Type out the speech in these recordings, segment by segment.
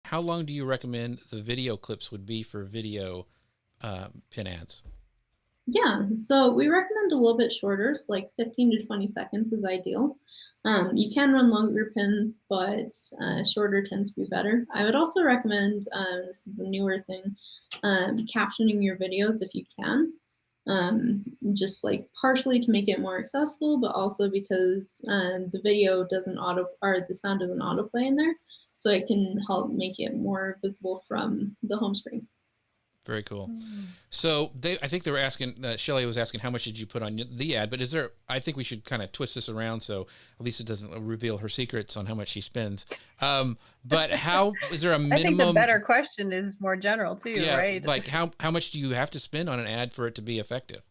how long do you recommend the video clips would be for video pin ads? Yeah, so we recommend a little bit shorter, so like 15 to 20 seconds is ideal. You can run longer pins, but shorter tends to be better. I would also recommend, this is a newer thing, captioning your videos if you can. Just like partially to make it more accessible, but also because the video doesn't or the sound doesn't autoplay in there, so it can help make it more visible from the home screen. Very cool. Mm. So I think they were asking, Shelly was asking, how much did you put on the ad? But I think we should kind of twist this around so Lisa doesn't reveal her secrets on how much she spends. But is there a I think the minimum? better question is more general too, Yeah, right? like how much do you have to spend on an ad for it to be effective?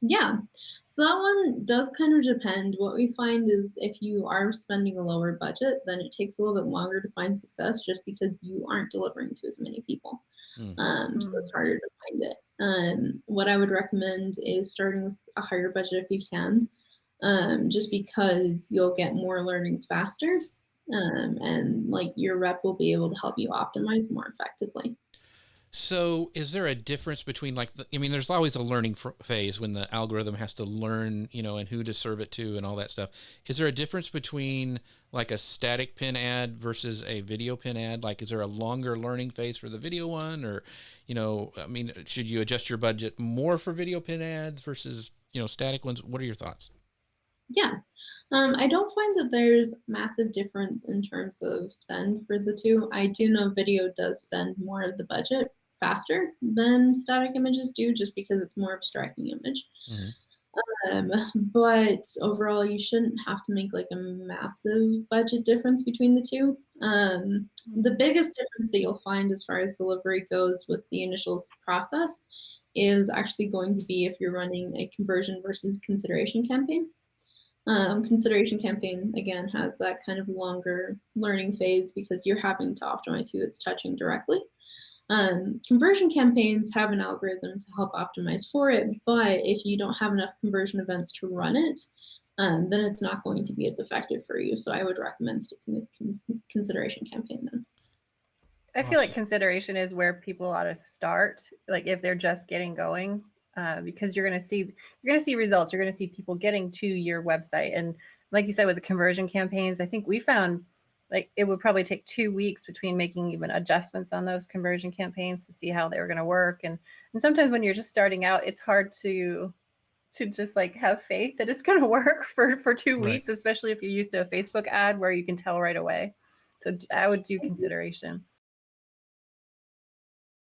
Yeah, so that one does kind of depend. What we find is if you are spending a lower budget, then it takes a little bit longer to find success just because you aren't delivering to as many people. Hmm. So it's harder to find it. What I would recommend is starting with a higher budget if you can, just because you'll get more learnings faster, and like your rep will be able to help you optimize more effectively. So is there a difference between I mean, there's always a learning phase when the algorithm has to learn, and who to serve it to and all that stuff. Is there a difference between like a static pin ad versus a video pin ad? Like, is there a longer learning phase for the video one, or, I mean, should you adjust your budget more for video pin ads versus, static ones? What are your thoughts? Yeah. I don't find that there's massive difference in terms of spend for the two. I do know video does spend more of the budget faster than static images do, just because it's more of a striking image. Mm-hmm. But overall, you shouldn't have to make like a massive budget difference between the two. The biggest difference that you'll find as far as delivery goes with the initial process is actually going to be if you're running a conversion versus consideration campaign. Consideration campaign, again, has that kind of longer learning phase because you're having to optimize who it's touching directly. Conversion campaigns have an algorithm to help optimize for it, but if you don't have enough conversion events to run it, then it's not going to be as effective for you. So I would recommend sticking with consideration campaign then. I feel like consideration is where people ought to start, like if they're just getting going, because you're going to see results. You're going to see people getting to your website, and like you said with the conversion campaigns, I think we found like it would probably take 2 weeks between making even adjustments on those conversion campaigns to see how they were going to work. And sometimes when you're just starting out, it's hard to just like have faith that it's going to work for 2 weeks, especially if you're used to a Facebook ad where you can tell right away. So I would do consideration.